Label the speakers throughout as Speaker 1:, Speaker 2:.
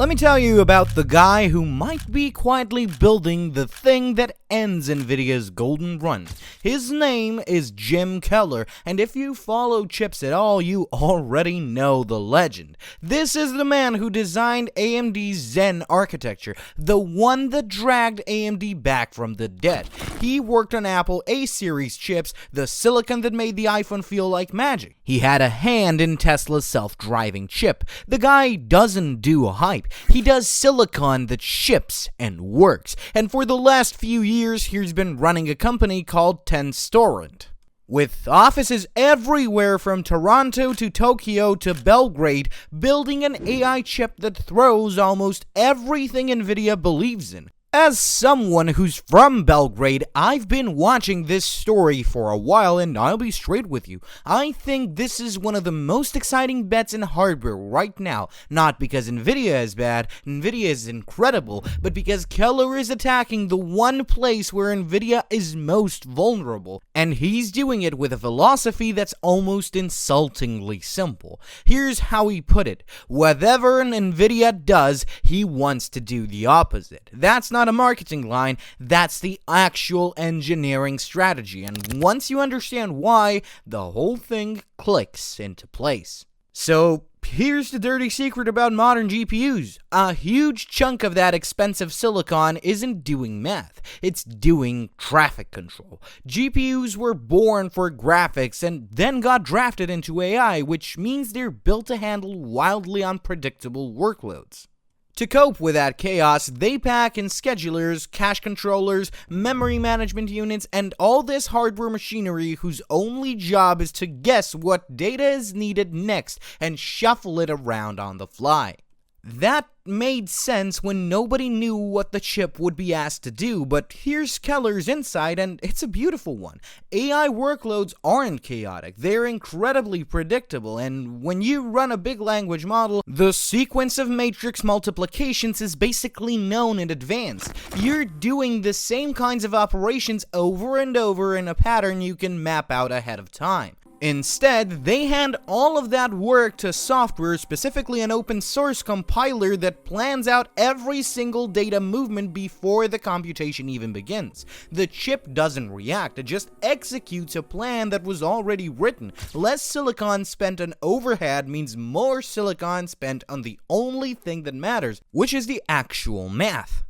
Speaker 1: Let me tell you about the guy who might be quietly building the thing that ends Nvidia's golden run. His name is Jim Keller, and if you follow chips at all, you already know the legend. This is the man who designed AMD's Zen architecture, the one that dragged AMD back from the dead. He worked on Apple A-series chips, the silicon that made the iPhone feel like magic. He had a hand in Tesla's self-driving chip. The guy doesn't do hype. He does silicon that ships and works. And for the last few years, he's been running a company called Tenstorrent, with offices everywhere from Toronto to Tokyo to Belgrade, building an AI chip that throws almost everything Nvidia believes in. As someone who's from Belgrade, I've been watching this story for a while, and I'll be straight with you. I think this is one of the most exciting bets in hardware right now, not because Nvidia is bad, Nvidia is incredible, but because Keller is attacking the one place where Nvidia is most vulnerable, and he's doing it with a philosophy that's almost insultingly simple. Here's how he put it: whatever Nvidia does, he wants to do the opposite. That's not a marketing line, that's the actual engineering strategy, and once you understand why, the whole thing clicks into place. So here's the dirty secret about modern GPUs. A huge chunk of that expensive silicon isn't doing math, it's doing traffic control. GPUs were born for graphics and then got drafted into AI, which means they're built to handle wildly unpredictable workloads. To cope with that chaos, they pack in schedulers, cache controllers, memory management units, and all this hardware machinery whose only job is to guess what data is needed next and shuffle it around on the fly. That made sense when nobody knew what the chip would be asked to do, but here's Keller's insight, and it's a beautiful one. AI workloads aren't chaotic, they're incredibly predictable, and when you run a big language model, the sequence of matrix multiplications is basically known in advance. You're doing the same kinds of operations over and over in a pattern you can map out ahead of time. Instead, they hand all of that work to software, specifically an open source compiler that plans out every single data movement before the computation even begins. The chip doesn't react, it just executes a plan that was already written. Less silicon spent on overhead means more silicon spent on the only thing that matters, which is the actual math.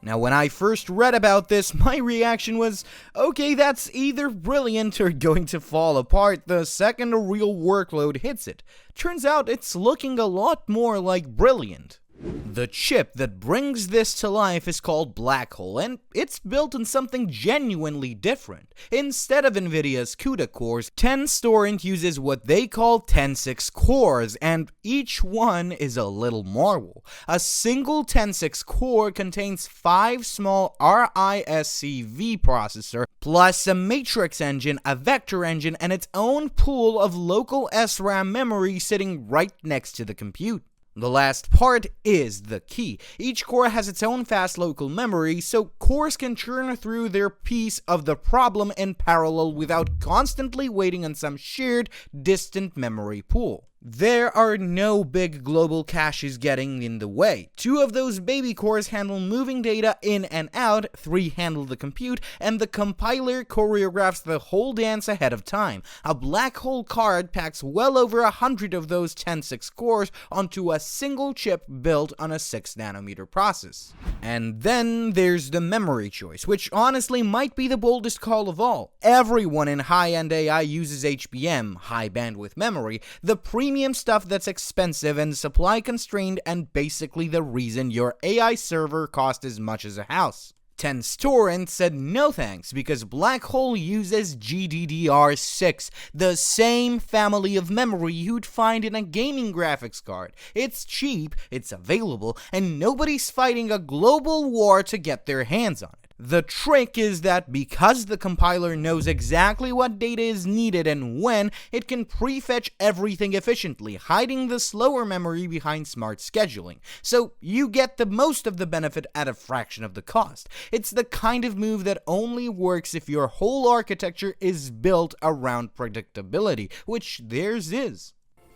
Speaker 1: Now, when I first read about this, my reaction was, okay, that's either brilliant or going to fall apart the second a real workload hits it. Turns out it's looking a lot more like brilliant. The chip that brings this to life is called Blackhole, and it's built on something genuinely different. Instead of Nvidia's CUDA cores, Tenstorrent uses what they call 10.6 cores, and each one is a little marvel. A single 10.6 core contains 5 small RISC-V processor, plus a matrix engine, a vector engine, and its own pool of local SRAM memory sitting right next to the compute. The last part is the key. Each core has its own fast local memory, so cores can churn through their piece of the problem in parallel without constantly waiting on some shared, distant memory pool. There are no big global caches getting in the way. 2 of those baby cores handle moving data in and out, 3 handle the compute, and the compiler choreographs the whole dance ahead of time. A Blackhole card packs well over 100 of those 10.6 cores onto a single chip built on a 6nm process. And then there's the memory choice, which honestly might be the boldest call of all. Everyone in high-end AI uses HBM, high bandwidth memory, the premium stuff that's expensive and supply constrained, and basically the reason your AI server costs as much as a house. Tenstorrent said no thanks because Blackhole uses GDDR6, the same family of memory you'd find in a gaming graphics card. It's cheap, it's available, and nobody's fighting a global war to get their hands on it. The trick is that because the compiler knows exactly what data is needed and when, it can prefetch everything efficiently, hiding the slower memory behind smart scheduling. So you get the most of the benefit at a fraction of the cost. It's the kind of move that only works if your whole architecture is built around predictability, which theirs is.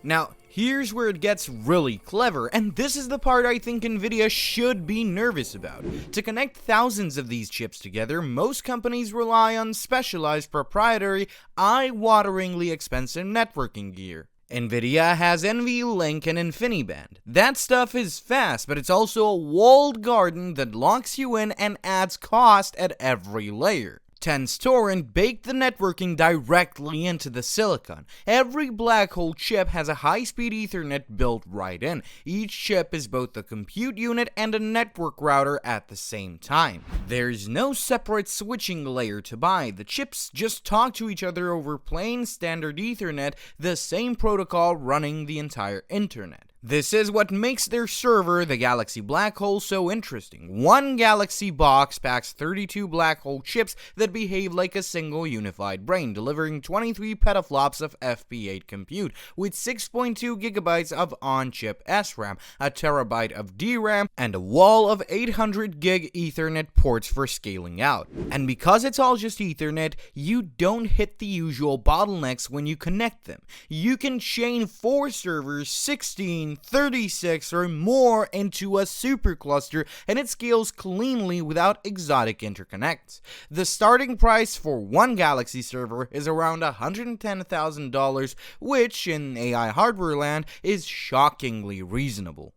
Speaker 1: Now, here's where it gets really clever, and this is the part I think Nvidia should be nervous about. To connect thousands of these chips together, most companies rely on specialized proprietary, eye-wateringly expensive networking gear. Nvidia has NVLink and InfiniBand. That stuff is fast, but it's also a walled garden that locks you in and adds cost at every layer. Tenstorrent baked the networking directly into the silicon. Every Blackhole chip has a high-speed Ethernet built right in. Each chip is both a compute unit and a network router at the same time. There's no separate switching layer to buy. The chips just talk to each other over plain standard Ethernet, the same protocol running the entire internet. This is what makes their server, the Galaxy Blackhole, so interesting. One Galaxy box packs 32 Blackhole chips that behave like a single unified brain, delivering 23 petaflops of FP8 compute, with 6.2 gigabytes of on-chip SRAM, a terabyte of DRAM, and a wall of 800 gig Ethernet ports for scaling out. And because it's all just Ethernet, you don't hit the usual bottlenecks when you connect them. You can chain 4 servers, 16, 36 or more into a supercluster, and it scales cleanly without exotic interconnects. The starting price for one Galaxy server is around $110,000, which in AI hardware land is shockingly reasonable.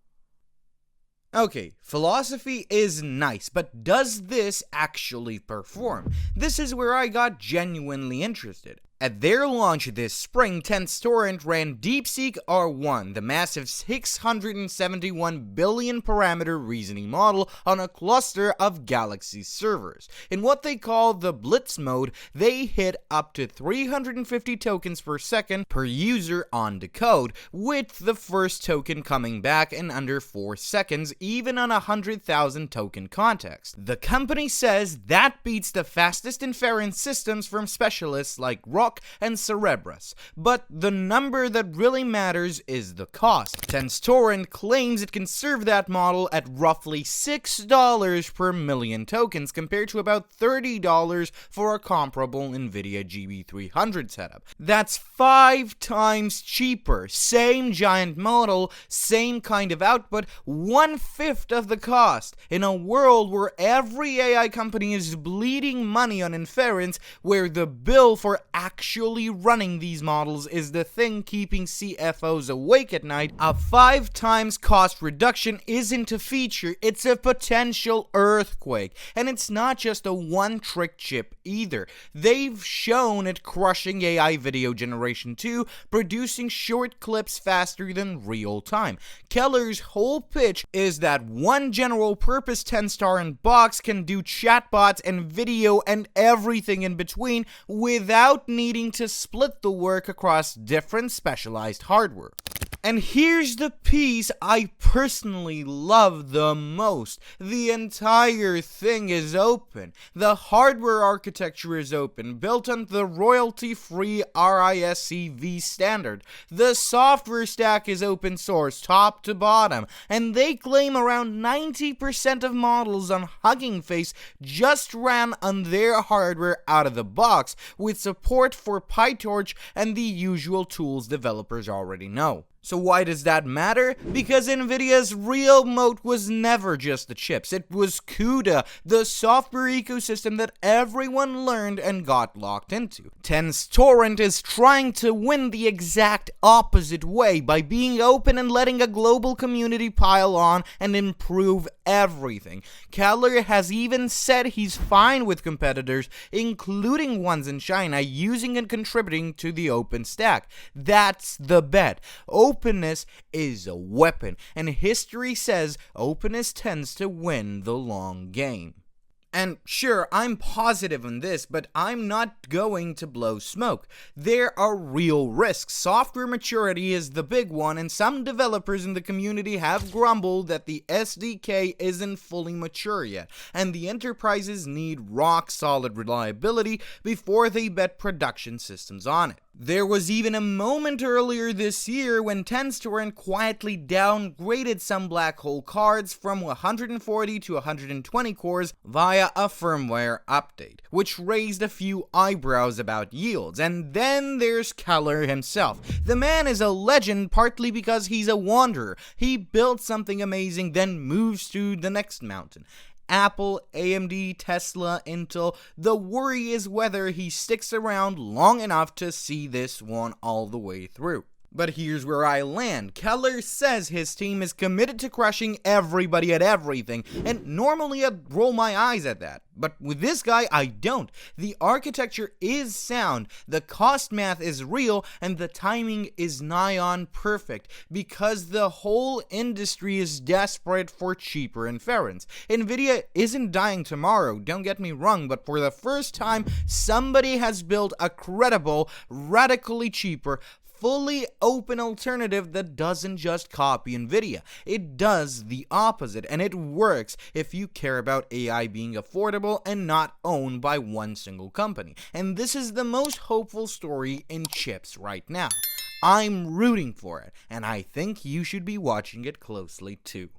Speaker 1: Okay, philosophy is nice, but does this actually perform? This is where I got genuinely interested. At their launch this spring, Tenstorrent ran DeepSeek R1, the massive 671 billion parameter reasoning model, on a cluster of Galaxy servers. In what they call the Blitz mode, they hit up to 350 tokens per second per user on decode, with the first token coming back in under 4 seconds, even on 100,000 token context. The company says that beats the fastest inference systems from specialists like and Cerebras, but the number that really matters is the cost. Tenstorrent claims it can serve that model at roughly $6 per million tokens, compared to about $30 for a comparable Nvidia GB300 setup. That's 5 times cheaper, same giant model, same kind of output, 1/5 of the cost. In a world where every AI company is bleeding money on inference, where the bill for actually running these models is the thing keeping CFOs awake at night, a 5 times cost reduction isn't a feature, it's a potential earthquake. And it's not just a one-trick chip either. They've shown it crushing AI video generation too, producing short clips faster than real time. Keller's whole pitch is that one general-purpose Tenstorrent box can do chatbots and video and everything in between without needing to split the work across different specialized hardware. And here's the piece I personally love the most. The entire thing is open. The hardware architecture is open, built on the royalty-free RISC-V standard. The software stack is open source, top to bottom, and they claim around 90% of models on Hugging Face just ran on their hardware out of the box, with support for PyTorch and the usual tools developers already know. So why does that matter? Because Nvidia's real moat was never just the chips. It was CUDA, the software ecosystem that everyone learned and got locked into. Tenstorrent is trying to win the exact opposite way by being open and letting a global community pile on and improve everything. Keller has even said he's fine with competitors, including ones in China, using and contributing to the open stack. That's the bet. Openness is a weapon, and history says openness tends to win the long game. And sure, I'm positive on this, but I'm not going to blow smoke. There are real risks. Software maturity is the big one, and some developers in the community have grumbled that the SDK isn't fully mature yet, and the enterprises need rock-solid reliability before they bet production systems on it. There was even a moment earlier this year when Tenstorrent quietly downgraded some Blackhole cards from 140 to 120 cores via a firmware update, which raised a few eyebrows about yields. And then there's Keller himself. The man is a legend partly because he's a wanderer. He built something amazing, then moves to the next mountain. Apple, AMD, Tesla, Intel. The worry is whether he sticks around long enough to see this one all the way through. But here's where I land. Keller says his team is committed to crushing everybody at everything, and normally I'd roll my eyes at that. But with this guy, I don't. The architecture is sound, the cost math is real, and the timing is nigh on perfect, because the whole industry is desperate for cheaper inference. Nvidia isn't dying tomorrow, don't get me wrong, but for the first time, somebody has built a credible, radically cheaper, fully open alternative that doesn't just copy Nvidia. It does the opposite, and it works if you care about AI being affordable and not owned by one single company. And this is the most hopeful story in chips right now. I'm rooting for it, and I think you should be watching it closely too.